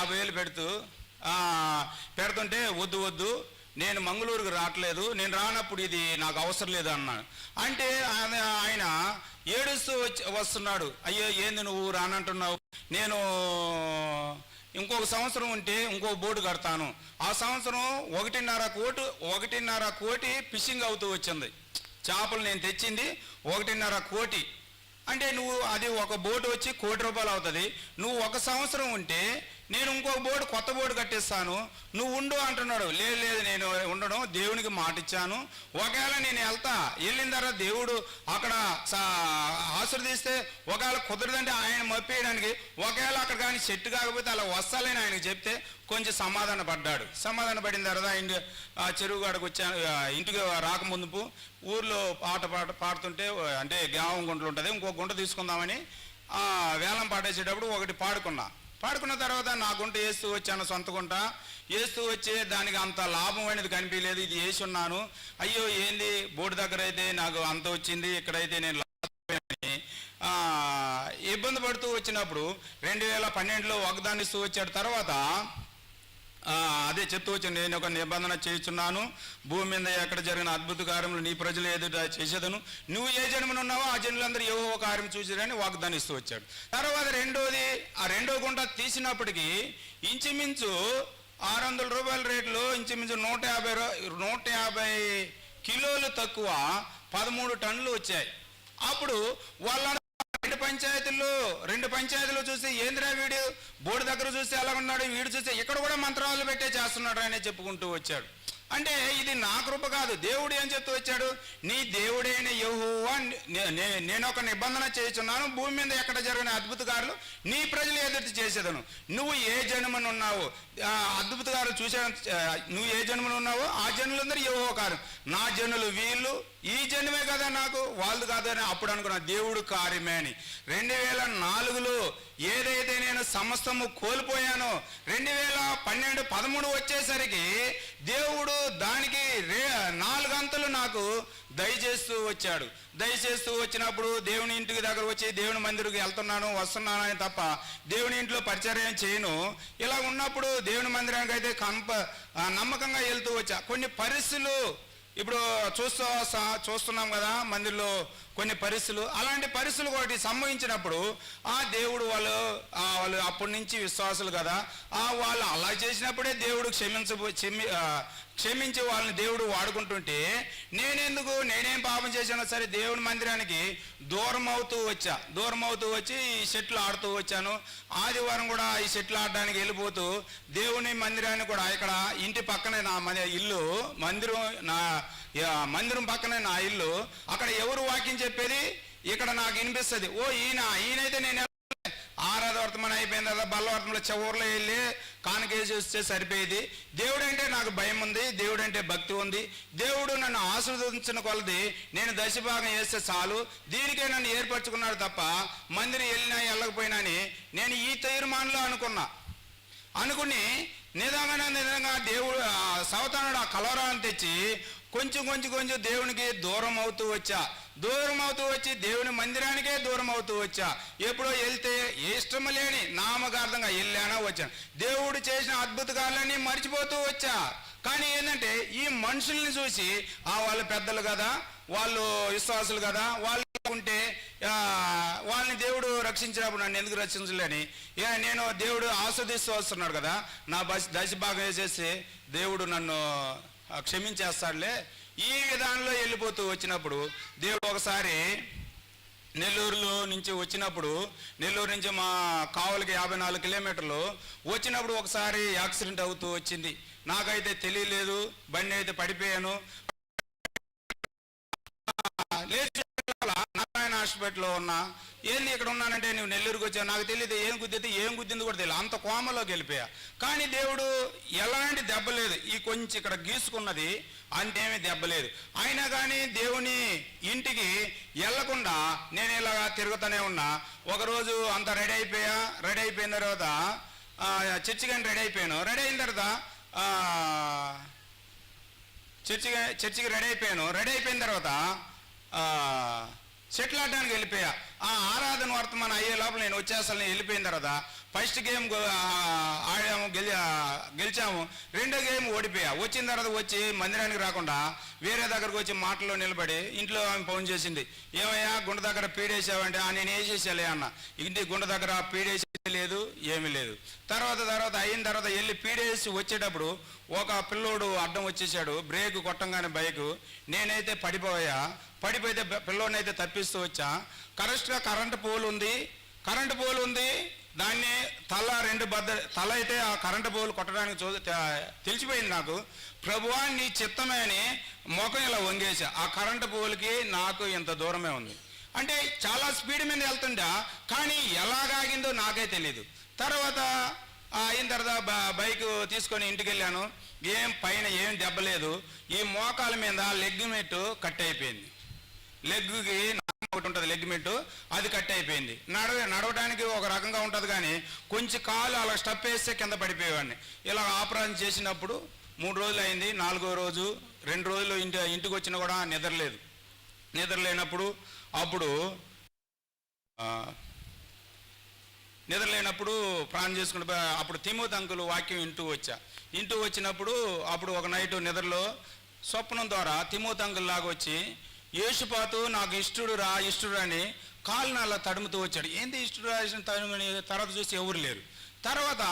50,000 పెడుతుంటే వద్దు నేను మంగళూరుకు రావట్లేదు, నేను రానప్పుడు ఇది నాకు అవసరం లేదు అన్నాను. అంటే ఆయన ఏడుస్తూ వస్తున్నాడు. అయ్యో ఏంది నువ్వు రానంటున్నావు, నేను ఇంకొక సంవత్సరం ఉంటే ఇంకొక బోటు కడతాను. ఆ సంవత్సరం 1.5 కోటి ఫిషింగ్ అవుతూ వచ్చింది. చేపలు నేను తెచ్చింది 1.5 కోటి. అంటే నువ్వు అది ఒక బోటు వచ్చి ₹1 కోటి అవుతుంది. నువ్వు ఒక సంవత్సరం ఉంటే నేను ఇంకొక బోటు, కొత్త బోటు కట్టిస్తాను, నువ్వు ఉండు అంటున్నాడు. లేదు నేను ఉండడం, దేవునికి మాట ఇచ్చాను. ఒకవేళ నేను వెళ్ళిన తర్వాత దేవుడు అక్కడ ఆశీర్వదిస్తే, ఒకవేళ కుదరదంటే ఆయన మప్పేయడానికి, ఒకవేళ అక్కడ కానీ సెట్ కాకపోతే అలా వస్తాలని ఆయనకు చెప్తే కొంచెం సమాధాన పడిన తర్వాత చెరువు కాడకు వచ్చాను. ఇంటికి రాకముందుపు ఊర్లో పాడుతుంటే, అంటే గావం గుంటలు ఉంటుంది, ఇంకో గుంట తీసుకుందామని వేలం పాటేసేటప్పుడు ఒకటి పాడుకున్న తర్వాత నా గుంట వేస్తూ వచ్చాను, సొంత గుంట వేస్తూ వచ్చే దానికి అంత లాభం అనేది కనిపించలేదు. ఇది వేసి ఉన్నాను, అయ్యో ఏంది బోర్డు దగ్గర అయితే నాకు అంత వచ్చింది, ఇక్కడైతే నేను ఇబ్బంది పడుతూ వచ్చినప్పుడు 2012లో వాగ్దానం ఇస్తూ వచ్చాడు. తర్వాత అదే చెప్తూ వచ్చి, నేను ఒక నిబంధన చేస్తున్నాను, భూమి మీద ఎక్కడ జరిగిన అద్భుత కార్యములు నీ ప్రజలు ఎదుట చేసేదను, నువ్వు ఏ జన్మను ఉన్నావో ఆ జన్మలందరూ ఏవో కార్యం చూసేదని వాగ్దానం ఇస్తూ వచ్చాడు. తర్వాత రెండో గుంట తీసినప్పటికీ ఇంచుమించు ₹600 రేట్లు, ఇంచుమించు 150 కిలోలు తక్కువ 13 టన్నులు వచ్చాయి. అప్పుడు వాళ్ళ రెండు పంచాయతీలు చూసి, ఏంద్రా వీడు బోర్డు దగ్గర చూస్తే ఎలా ఉన్నాడు, వీడు చూస్తే ఇక్కడ కూడా మంత్రాలు పెట్టే చేస్తున్నాడు అని చెప్పుకుంటూ వచ్చాడు. అంటే ఇది నా కృప కాదు. దేవుడు ఏం చెప్తూ వచ్చాడు, నీ దేవుడైన యెహోవా నేను ఒక నిబంధన చేస్తున్నాను, భూమి మీద ఎక్కడ జరిగిన అద్భుత కార్యాలు నీ ప్రజలు ఎదుటి చేసేదను. నువ్వు ఏ జన్మను ఉన్నావో అద్భుత కార్యాలు నువ్వు ఏ జన్మను ఉన్నావో ఆ జనులందరూ యెహోవా కార్యం, నా జనులు వీళ్ళు, ఈ జన్మే కదా నాకు, వాళ్ళు కాదని అప్పుడు అనుకున్నా. దేవుడు కార్యమే అని 2004లో ఏదైతే నేను సమస్తము కోల్పోయానో 2012-13 వచ్చేసరికి దేవుడు దానికి 4 అంతలు నాకు దయచేస్తూ వచ్చాడు. దయచేస్తూ వచ్చినప్పుడు దేవుని ఇంటికి దగ్గర వచ్చి దేవుని మందిరికి వస్తున్నాను అని తప్ప దేవుని ఇంట్లో పరిచర్యం చేయను. ఇలా ఉన్నప్పుడు దేవుని మందిరానికి అయితే నమ్మకంగా వెళ్తూ వచ్చా. కొన్ని పరిస్థితులు ఇప్పుడు చూస్తున్నాం కదా మందిర్లో కొన్ని పరిస్థితులు, అలాంటి పరిస్థితులు ఒకటి సంభవించినప్పుడు ఆ దేవుడు వాళ్ళు అప్పటి నుంచి విశ్వాసులు కదా, వాళ్ళు అలా చేసినప్పుడే దేవుడు క్షమించి వాళ్ళని దేవుడు వాడుకుంటుంటే నేనేం పాపం చేసినా సరే దేవుని మందిరానికి దూరం అవుతూ వచ్చి ఈ షెట్లు ఆడుతూ వచ్చాను. ఆదివారం కూడా ఈ షెట్లు ఆడడానికి వెళ్ళిపోతూ దేవుని మందిరాన్ని కూడా ఇక్కడ ఇంటి పక్కనే నా ఇల్లు, మందిరం పక్కనే నా ఇల్లు, అక్కడ ఎవరు వాక్యం చెప్పేది ఇక్కడ నాకు వినిపిస్తుంది. ఈయనైతే నేను ఆరాధవర్తమని అయిపోయిన తర్వాత బల్లవర్తంలో చివరిలో వెళ్ళి కానుకేసి వస్తే సరిపోయేది. దేవుడు అంటే నాకు భయం ఉంది, దేవుడు అంటే భక్తి ఉంది, దేవుడు నన్ను ఆశీర్వదించిన కొలది నేను దశభాగం వేస్తే చాలు, దీనికే నన్ను ఏర్పరచుకున్నాడు తప్ప మందిరం వెళ్ళకపోయినా అని నేను ఈ తీర్మానంలో అనుకుని నిజంగా దేవుడు సౌతానుడు ఆ కలవరాన్ని తెచ్చి కొంచెం దేవునికి దూరం అవుతూ వచ్చి దేవుని మందిరానికే దూరం అవుతూ వచ్చా. ఎప్పుడో వెళ్తే ఇష్టం లేని నామకార్థంగా వెళ్ళానా వచ్చాను. దేవుడు చేసిన అద్భుత కార్యాలన్నీ మర్చిపోతూ వచ్చా. కానీ ఏంటంటే ఈ మనుషుల్ని చూసి వాళ్ళు పెద్దలు కదా, వాళ్ళు విశ్వాసులు కదా, వాళ్ళు ఉంటే వాళ్ళని దేవుడు రక్షించినప్పుడు నన్ను ఎందుకు రక్షించలేని నేను దేవుడు ఆస్వాదిస్తూ వస్తున్నాడు కదా, నా దశభాగం వేసేసి దేవుడు నన్ను క్షమించేస్తాడులే ఈ విధానంలో వెళ్ళిపోతూ వచ్చినప్పుడు దేవుడు ఒకసారి నెల్లూరులో నుంచి వచ్చినప్పుడు, నెల్లూరు నుంచి మా కావలికి 54 కిలోమీటర్లు వచ్చినప్పుడు ఒకసారి యాక్సిడెంట్ అవుతూ వచ్చింది. నాకైతే తెలియలేదు, బండి అయితే పడిపోయాను. నారాయణ హాస్పిటల్లో ఉన్నా. ఏంది ఇక్కడ ఉన్నానంటే నువ్వు నెల్లూరుకి వచ్చావు, నాకు తెలియదు ఏం గుద్దింది కూడా తెలియదు, అంత కోమలోకి వెళ్ళిపోయా. కానీ దేవుడు ఎలాంటి దెబ్బ లేదు, ఈ కొంచెం ఇక్కడ గీసుకున్నది అంతేమీ దెబ్బ లేదు. అయినా కానీ దేవుని ఇంటికి వెళ్లకుండా నేను ఇలాగా తిరుగుతూనే ఉన్నా. ఒకరోజు అంత రెడీ అయిపోయిన తర్వాత చర్చికి రెడీ అయిపోయాను. రెడీ అయిన తర్వాత చర్చికి రెడీ అయిపోయిన తర్వాత షెటిల్ ఆడడానికి వెళ్ళిపోయా. ఆరాధన వర్తమానం అయ్యే లోపల నేను వచ్చేసలు వెళ్ళిపోయిన తర్వాత ఫస్ట్ గేమ్ ఆడాము, గెలిచాము. రెండో గేమ్ ఓడిపోయా. వచ్చిన తర్వాత వచ్చి మందిరానికి రాకుండా వేరే దగ్గరకు వచ్చి మాటల్లో నిలబడి ఇంట్లో ఆమె ఫోన్ చేసింది, ఏమయ్యా గుండె దగ్గర పీడేసావంటే నేను వేసేసాలే అన్న. ఇంటి గుండె దగ్గర పీడేసి లేదు, ఏమీ లేదు. తర్వాత అయిన తర్వాత వెళ్ళి పీడేసి వచ్చేటప్పుడు ఒక పిల్లోడు అడ్డం వచ్చేసాడు. బ్రేక్ కొట్టంగానే బైకు, నేనైతే పడిపోయితే పిల్లోడినైతే తప్పిస్తూ వచ్చా. కరెక్ట్గా కరెంటు పోల్ ఉంది, దాన్ని తల అయితే ఆ కరెంటు పోల్ కొట్టడానికి తెలిసిపోయింది నాకు. ప్రభువా నీ చిత్తమే అని ముఖం ఇలా వంగేసా. ఆ కరెంటు పోల్కి నాకు ఇంత దూరమే ఉంది. అంటే చాలా స్పీడ్ మీద వెళ్తుంటా, కానీ ఎలాగాగిందో నాకే తెలీదు. తర్వాత అయిన తర్వాత బైక్ తీసుకొని ఇంటికి వెళ్ళాను. పైన ఏం దెబ్బలేదు. ఈ మోకాల మీద లెగ్మెంట్ కట్ అయిపోయింది. లెగ్కి ఒకటి ఉంటుంది, లెగ్మెంట్, అది కట్ అయిపోయింది. నడవడానికి ఒక రకంగా ఉంటుంది, కానీ కొంచెం కాలు అలా స్టప్ వేస్తే కింద పడిపోయేవాడిని. ఇలా ఆపరేషన్ చేసినప్పుడు 3 రోజులు అయింది. 4వ రోజు 2 రోజులు ఇంటికి వచ్చినా కూడా నిద్రలేనప్పుడు ప్రాణం చేసుకుంటూ అప్పుడు తిమోతి అంకుల్ వాక్యం ఇంటూ వచ్చినప్పుడు అప్పుడు ఒక నైట్ నిద్రలో స్వప్నం ద్వారా తిమోతి అంకుల్ లాగా వచ్చి, యేసుపాతు నాకు ఇష్టడు అని కాలుని అలా తడుముతూ వచ్చాడు. ఏంది ఇష్టడు రాసిన తడుమని? తర్వాత చూసి ఎవరు లేరు. తర్వాత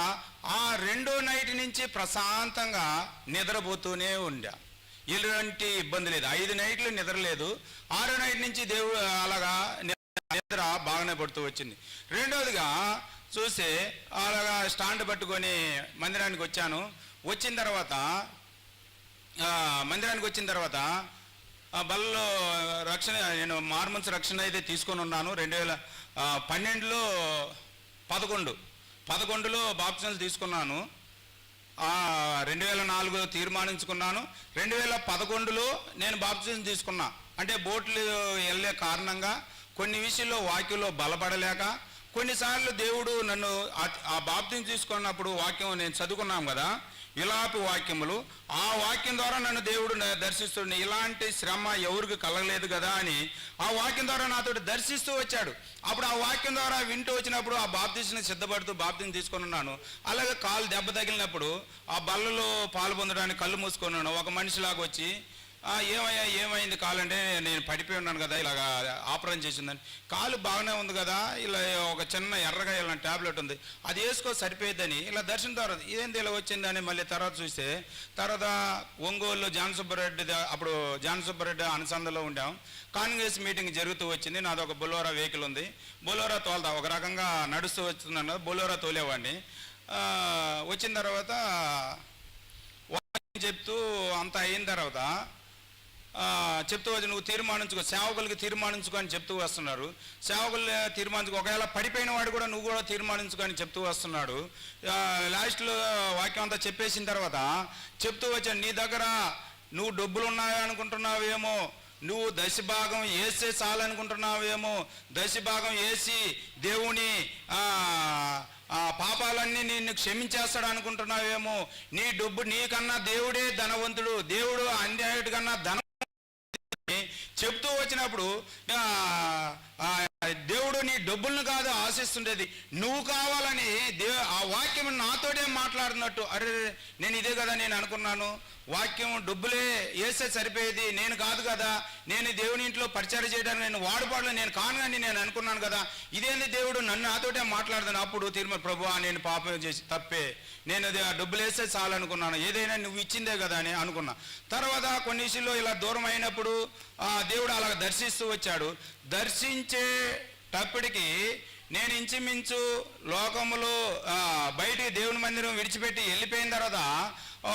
ఆ 2వ నైట్ నుంచి ప్రశాంతంగా నిద్రపోతూనే ఉండా. ఎలాంటి ఇబ్బంది లేదు. 5 నైట్లు నిద్ర లేదు. 6వ నైట్ నుంచి దేవుడు అలాగా నిద్ర బాగానే పడుతూ వచ్చింది. రెండవదిగా చూస్తే అలాగా స్టాండ్ పట్టుకొని మందిరానికి వచ్చాను. వచ్చిన తర్వాత బల్లో రక్షణ, నేను మార్మన్స్ రక్షణ అయితే తీసుకొని ఉన్నాను. 2012లో 11లో బాప్టిజం తీసుకున్నాను. 2004 తీర్మానించుకున్నాను. 2011లో నేను బాప్టిజం తీసుకున్నా. అంటే బోట్లు వెళ్ళే కారణంగా కొన్ని విషయంలో వాక్యంలో బలపడలేక, కొన్నిసార్లు దేవుడు నన్ను ఆ బాప్తిజం తీసుకున్నప్పుడు వాక్యం నేను చదువుకున్నాం కదా, ఇలాంటి వాక్యములు, ఆ వాక్యం ద్వారా నన్ను దేవుడు దర్శిస్తుండే. ఇలాంటి శ్రమ ఎవరికి కలగలేదు కదా అని ఆ వాక్యం ద్వారా నాతో దర్శిస్తూ వచ్చాడు. అప్పుడు ఆ వాక్యం ద్వారా వింటూ వచ్చినప్పుడు ఆ బాప్తిజంని సిద్ధపడుతూ బాప్తిజం తీసుకొని ఉన్నాను. అలాగే కాలు దెబ్బ తగిలినప్పుడు ఆ బల్లలో పాలు పొందడానికి కళ్ళు మూసుకున్నాను. ఒక మనిషిలాగా వచ్చి, ఏమైంది కాలు అంటే, నేను పడిపోయి ఉన్నాను కదా, ఇలాగా ఆపరేషన్ చేసిందని. కాలు బాగానే ఉంది కదా, ఇలా ఒక చిన్న ఎర్రగా ఇలా ట్యాబ్లెట్ ఉంది, అది వేసుకో సరిపోయిద్దని ఇలా దర్శనం ద్వారా ఇదేంది ఇలా వచ్చిందని మళ్ళీ తర్వాత చూస్తే, తర్వాత ఒంగోలులో అప్పుడు జాన్ సుబ్బారెడ్డి అనుసంధలో ఉండాం. కాంగ్రెస్ మీటింగ్ జరుగుతూ వచ్చింది. నాది ఒక బొలోరా వెహికల్ ఉంది. బొలోరా తోలుతా, ఒక రకంగా నడుస్తూ వస్తున్నాను, బొలోరా తోలేవాడిని. వచ్చిన తర్వాత చెప్తూ అంత అయిన తర్వాత చెప్తూ వచ్చి, నువ్వు తీర్మానించుకో, సేవకులకి తీర్మానించుకో అని చెప్తూ వస్తున్నారు. సేవకులు తీర్మానించుకో, ఒకవేళ పడిపోయిన వాడు కూడా నువ్వు కూడా తీర్మానించుకో అని చెప్తూ వస్తున్నాడు. లాస్ట్లో వాక్యం అంతా చెప్పేసిన తర్వాత చెప్తూ వచ్చాను, నీ దగ్గర నువ్వు డబ్బులు ఉన్నాయో అనుకుంటున్నావేమో, నువ్వు దశభాగం వేసే చాలనుకుంటున్నావేమో, దశభాగం వేసి దేవుని పాపాలన్నీ నిన్ను క్షమించేస్తాడు అనుకుంటున్నావేమో, నీ డబ్బు నీకన్నా దేవుడే ధనవంతుడు, దేవుడు అన్నిటికన్నా ధన చెప్తూ వచ్చినప్పుడు దేవుడు నీ డబ్బులను కాదు ఆశిస్తుండేది, నువ్వు కావాలని ఆ వాక్యం నాతోటే మాట్లాడుతున్నట్టు. అరే నేను ఇదే కదా నేను అనుకున్నాను, వాక్యం డబ్బులే వేస్తే సరిపోయేది, నేను కాదు కదా, నేను దేవుని ఇంట్లో పరిచయం చేయడానికి నేను వాడుపాడలే, నేను కాను అని నేను అనుకున్నాను కదా, ఇదేంది దేవుడు నన్ను నాతోటే మాట్లాడుతాను. అప్పుడు తీర్మానం, ప్రభువా నేను పాపం చేసి తప్పే, నేను డబ్బులు వేస్తే చాలు అనుకున్నాను, ఏదైనా నువ్వు ఇచ్చిందే కదా అని అనుకున్నా. తర్వాత కొన్ని విషయంలో ఇలా దూరం అయినప్పుడు దేవుడు అలా దర్శిస్తూ వచ్చాడు. దర్శించేటప్పటికి నేను ఇంచుమించు లోకములో బయటికి దేవుని మందిరం విడిచిపెట్టి వెళ్ళిపోయిన తర్వాత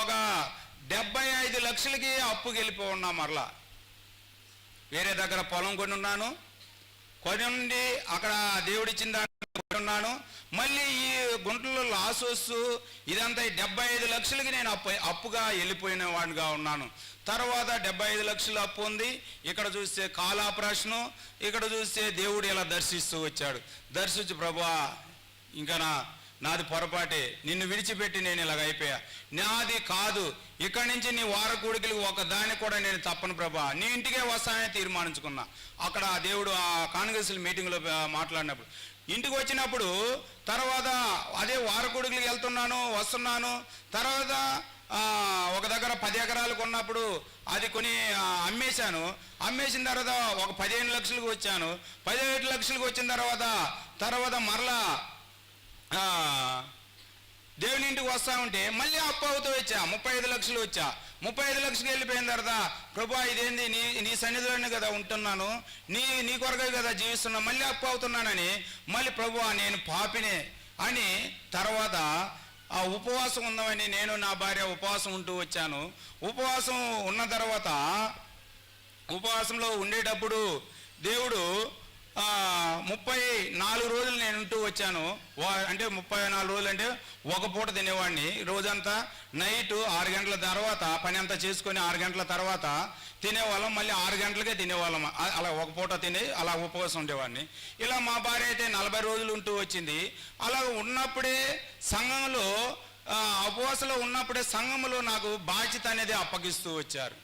ఒక 75 లక్షలకి అప్పుకి వెళ్ళిపోయి ఉన్నా. మరలా వేరే దగ్గర పొలం కొని ఉన్నాను, కొని ఉండి అక్కడ దేవుడిచ్చిన దాన్ని కొని ఉన్నాను. మళ్ళీ ఈ గుంటలో లాస్ వస్తూ ఇదంతా 75 లక్షలకి నేను అప్పుగా వెళ్ళిపోయిన వాడిగా ఉన్నాను. తర్వాత 75 లక్షలు అప్పు ఉంది. ఇక్కడ చూస్తే కాలు ఆపరేషను, ఇక్కడ చూస్తే దేవుడు ఇలా దర్శిస్తూ వచ్చాడు. దర్శించు, ప్రభువా ఇంకా నాది పొరపాటే, నిన్ను విడిచిపెట్టి నేను ఇలాగ అయిపోయా, నాది కాదు, ఇక్కడి నుంచి నీ వారకూడికలకి ఒక దాన్ని కూడా నేను తప్పను ప్రభా, నీ ఇంటికే వస్తానని తీర్మానించుకున్నా. అక్కడ దేవుడు ఆ కాంగ్రెస్ మీటింగ్లో మాట్లాడినప్పుడు ఇంటికి వచ్చినప్పుడు తర్వాత అదే వారకూడికలకి వెళ్తున్నాను వస్తున్నాను. తర్వాత ఒక దగ్గర 10 ఎకరాలు కొన్నప్పుడు అది కొని అమ్మేశాను. అమ్మేసిన తర్వాత ఒక 15 లక్షలకు వచ్చాను. 15 లక్షలకు వచ్చిన తర్వాత మరలా దేవుని ఇంటికి వస్తా ఉంటే మళ్ళీ అప్పు అవుతూ వచ్చా, 35 లక్షలు వచ్చా. 35 లక్షలు వెళ్ళిపోయిన తర్వాత ప్రభా ఇదేంది, నీ సన్నిధిలోనే కదా ఉంటున్నాను, నీ కొరకే కదా జీవిస్తున్నా, మళ్ళీ అప్పు అవుతున్నానని మళ్ళీ ప్రభువా నేను పాపినే అని తర్వాత ఆ ఉపవాసం ఉందామని నేను నా భార్య ఉపవాసం ఉంటూ వచ్చాను. ఉపవాసం ఉన్న తర్వాత ఉపవాసంలో ఉండేటప్పుడు దేవుడు 34 రోజులు నేను ఉంటూ వచ్చాను. అంటే 34 రోజులు అంటే ఒక పూట తినేవాడిని. రోజంతా నైట్ 6 గంటల తర్వాత పని అంతా చేసుకొని 6 గంటల తర్వాత తినేవాళ్ళం, మళ్ళీ 6 గంటలకే తినేవాళ్ళం. అలా ఒక పూట తిని అలా ఉపవాసం ఉండేవాడిని. ఇలా మా భార్య అయితే 40 రోజులు ఉంటూ వచ్చింది. అలా ఉన్నప్పుడే సంఘంలో ఉపవాసంలో ఉన్నప్పుడే సంఘంలో నాకు బాధ్యత అనేది అప్పగిస్తూ వచ్చారు.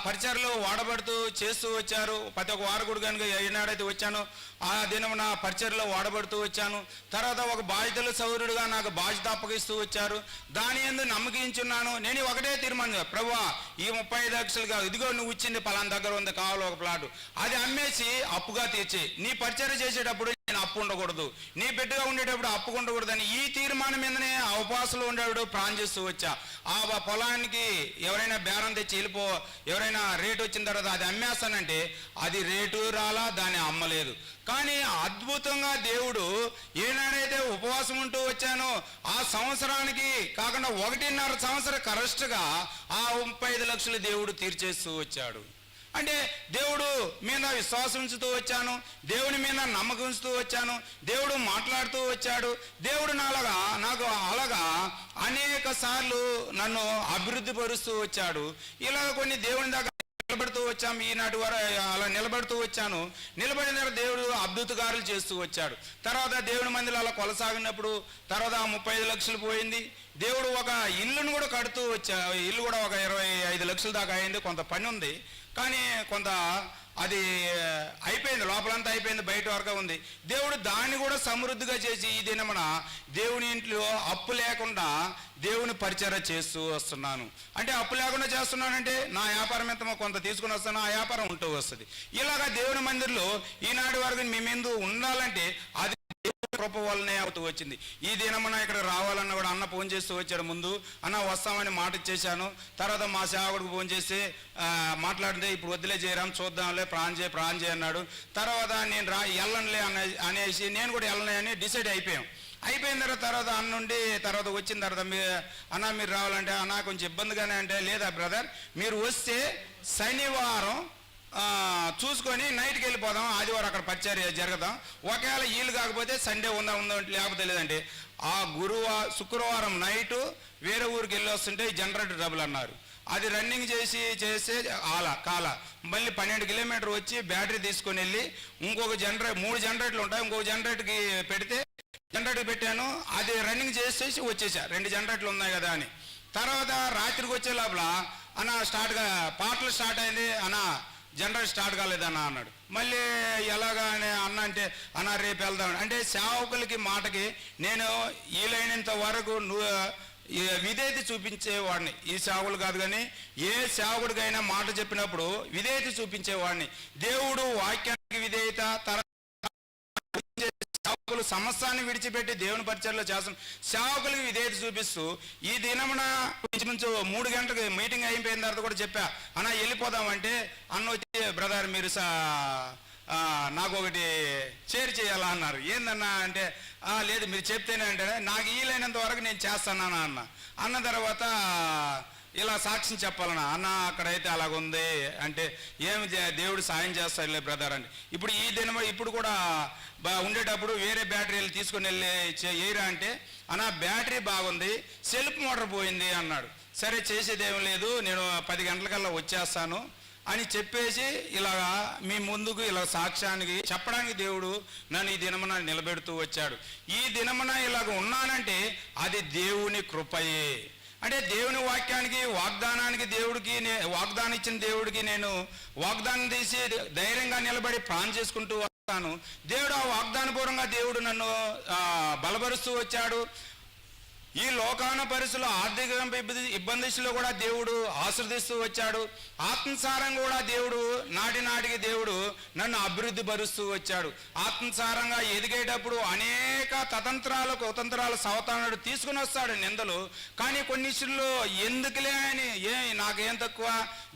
పరిచర్లో వాడబడుతూ చేస్తూ వచ్చారు. ప్రతి ఒక్క వారు కూడా కనుక ఏనాడైతే వచ్చానో ఆ దినం నా పరిచర్లో వాడబడుతూ వచ్చాను. తర్వాత ఒక బాధ్యతల సౌరుడుగా నాకు బాధ్యత అప్పగిస్తూ వచ్చారు. దాని యందు నమ్మకించున్నాను. నేను ఒకటే తీర్మానం, ప్రభువా ఈ 35 లక్షలు కాదు, ఇదిగో నువ్వు ఇచ్చింది పలానా దగ్గర ఉంది, కావాలి ఒక ప్లాటు, అది అమ్మేసి అప్పుగా తీర్చి నీ పరిచర్య చేసేటప్పుడు నేను అప్పు ఉండకూడదు, నీ బిడ్డగా ఉండేటప్పుడు అప్పు ఉండకూడదని ఈ తీర్మానం మీదనే ఆ ఉపవాసంలో ఉండేవాడు ప్రాణం చేస్తూ వచ్చా. ఆ పొలానికి ఎవరైనా బేరం తెచ్చి ఎవరైనా రేటు వచ్చిన తర్వాత అది అమ్మేస్తానంటే అది రేటు రాలా, దాన్ని అమ్మలేదు. కానీ అద్భుతంగా దేవుడు ఏనాడైతే ఉపవాసం ఉంటూ వచ్చానో ఆ సంవత్సరానికి కాకుండా 1.5 సంవత్సరం కరెక్ట్గా ఆ 35 లక్షలు దేవుడు తీర్చేస్తూ వచ్చాడు. అంటే దేవుడు మీద విశ్వాసం ఉంచుతూ వచ్చాను, దేవుని మీద నమ్మకం ఉంచుతూ వచ్చాను, దేవుడు మాట్లాడుతూ వచ్చాడు. దేవుడు నాకు అలాగా అనేక సార్లు నన్ను అభివృద్ధి పరుస్తూ వచ్చాడు. ఇలాగ కొన్ని దేవుని దగ్గర నిలబడుతూ వచ్చాము. ఈనాటి వరకు అలా నిలబడుతూ వచ్చాను. నిలబడిన దేవుడు అద్భుత కార్యాలు చేస్తూ వచ్చాడు. తర్వాత దేవుని మందిలో అలా కొనసాగినప్పుడు తర్వాత 35 లక్షలు పోయింది. దేవుడు ఒక ఇల్లును కూడా కడుతూ ఇల్లు కూడా ఒక 25 లక్షల దాకా అయింది. కొంత పని ఉంది, కానీ కొంత అది అయిపోయింది, లోపలంతా అయిపోయింది, బయట వరకు ఉంది. దేవుడు దాన్ని కూడా సమృద్ధిగా చేసి ఈ దినమున దేవుని ఇంట్లో అప్పు లేకుండా దేవుని పరిచర్య చేస్తూ వస్తున్నాను. అంటే అప్పు లేకుండా చేస్తున్నానంటే నా వ్యాపారం ఎంతమో కొంత తీసుకుని వస్తాను, ఆ వ్యాపారం ఉంటూ వస్తుంది. ఇలాగా దేవుని మందిరంలో ఈనాటి వరకు మీ ముందు ఉండాలంటే అది కృప వల్లనే అవుతూ వచ్చింది. ఈ దినమున ఇక్కడ రావాలన్న కూడా అన్న ఫోన్ చేస్తూ వచ్చాడు. ముందు అన్న వస్తామని మాట ఇచ్చేశాను. తర్వాత మా సేవకుడికి ఫోన్ చేసి మాట్లాడితే ఇప్పుడు వద్దులే చేయరాం, చూద్దాంలే, ప్రాణం చేయి అన్నాడు. తర్వాత నేను వెళ్ళనులే అనేసి నేను కూడా వెళ్ళను అని డిసైడ్ అయిపోయిన తర్వాత అన్న నుండి తర్వాత వచ్చిన తర్వాత అన్న మీరు రావాలంటే అన్న కొంచెం ఇబ్బందిగానే అంటే, లేదా బ్రదర్ మీరు వస్తే శనివారం చూసుకొని నైట్కి వెళ్ళిపోదాం, ఆదివారం అక్కడ పరిచర్య జరగదాం, ఒకవేళ వీలు కాకపోతే సండే ఉందాం లేకపోతే లేదంటే ఆ శుక్రవారం నైటు వేరే ఊరికి వెళ్ళి వస్తుంటే జనరేటర్ డబ్బులు అన్నారు. అది రన్నింగ్ చేస్తే మళ్ళీ 12 కిలోమీటర్ వచ్చి బ్యాటరీ తీసుకొని వెళ్ళి ఇంకొక 3 జనరేటర్లు ఉంటాయి, ఇంకొక జనరేటర్కి పెడితే జనరేటర్ పెట్టాను. అది రన్నింగ్ చేసేసి వచ్చేసా, 2 జనరేటర్లు ఉన్నాయి కదా అని. తర్వాత రాత్రికి వచ్చే లోపల అన్న పాటలు స్టార్ట్ అయింది, అన్న జనరేటర్ స్టార్ట్ కాలేదన్నా అన్నాడు. మళ్ళీ ఎలాగా అని అన్న అంటే అన్న రేపు వెళ్దాం అంటే సేవకులకి మాటకి నేను వీలైనంత వరకు విధేయత చూపించేవాడిని. ఈ సేవకులు కాదు కానీ ఏ సేవకుడికైనా మాట చెప్పినప్పుడు విధేయత చూపించేవాడిని. దేవుడు వాక్యానికి విధేయత, సేవకులు సమస్తాన్ని విడిచిపెట్టి దేవుని పరిచర్యలో చేస్తాం, సేవకులకి విధేయత చూపిస్తూ ఈ దినమున ఇంచుమించు 3 గంటలకు మీటింగ్ అయిపోయిన తర్వాత కూడా చెప్పా, అన్న వెళ్ళిపోదామంటే అన్న వచ్చి బ్రదర్ మీరు నాకు ఒకటి షేర్ చేయాలా అన్నారు. ఏందన్నా అంటే లేదు మీరు చెప్తేనే అంటే నాకు వీలైనంత వరకు నేను చేస్తానా అన్న తర్వాత ఇలా సాక్ష్యం చెప్పాలన్నా అన్న అక్కడైతే అలాగుంది అంటే ఏమి దేవుడు సాయం చేస్తాడులే బ్రదర్ అంటే. ఇప్పుడు ఈ దినం ఇప్పుడు కూడా ఉండేటప్పుడు వేరే బ్యాటరీలు తీసుకుని వెళ్ళి ఏరా అంటే అన్న బ్యాటరీ బాగుంది, సెల్ఫ్ మోటార్ పోయింది అన్నాడు. సరే చేసేదేం లేదు, నేను 10 గంటలకల్లా వచ్చేస్తాను అని చెప్పేసి ఇలాగా మీ ముందుకు ఇలా సాక్ష్యానికి చెప్పడానికి దేవుడు నన్ను ఈ దినమున నిలబెడుతూ వచ్చాడు. ఈ దినమున ఇలాగ ఉన్నానంటే అది దేవుని కృపయే. అంటే దేవుని వాక్యానికి వాగ్దానానికి వాగ్దానం ఇచ్చిన దేవుడికి నేను వాగ్దానం తీసి ధైర్యంగా నిలబడి ప్రాణం చేసుకుంటూ వస్తాను. దేవుడు ఆ వాగ్దానపూర్వంగా దేవుడు నన్ను బలపరుస్తూ వచ్చాడు. ఈ లోకాన పరిస్థితులు ఆర్థిక ఇబ్బందిలో కూడా దేవుడు ఆశీర్దిస్తూ వచ్చాడు. ఆత్మసారంగా కూడా దేవుడు నాటికి దేవుడు నన్ను అభివృద్ధి పరుస్తూ వచ్చాడు. ఆత్మసారంగా ఎదిగేటప్పుడు అనేక కుతంత్రాలు సవతానుడు తీసుకుని వస్తాడు నిందలు. కానీ కొన్నిటిలో ఎందుకులే అని నాకేం తక్కువ,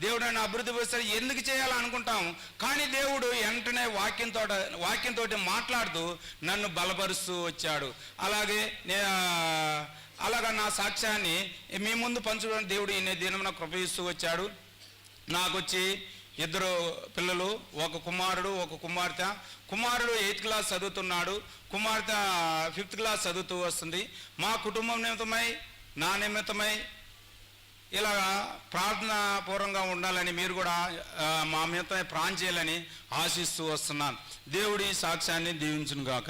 దేవుడు నన్ను అభివృద్ధి పరుస్తాడు, ఎందుకు చేయాలనుకుంటాం. కానీ దేవుడు వెంటనే వాక్యంతో మాట్లాడుతూ నన్ను బలపరుస్తూ వచ్చాడు. అలాగా నా సాక్ష్యాన్ని మీ ముందు పంచుకోవడానికి దేవుడు ఈ దినం నాకు కృపయిస్తూ వచ్చాడు. నాకు వచ్చి 2 పిల్లలు, ఒక కుమారుడు ఒక కుమార్తె. కుమారుడు 8th క్లాస్ చదువుతున్నాడు, కుమార్తె 5th క్లాస్ చదువుతూ వస్తుంది. మా కుటుంబం నిమిత్తమై, నా నిమిత్తమై ఇలా ప్రార్థన పూర్వంగా ఉండాలని మీరు కూడా మా నిమిత్తమై ప్రార్థన చేయాలని ఆశిస్తూ వస్తున్నాను. దేవుడి సాక్ష్యాన్ని దీవించును గాక.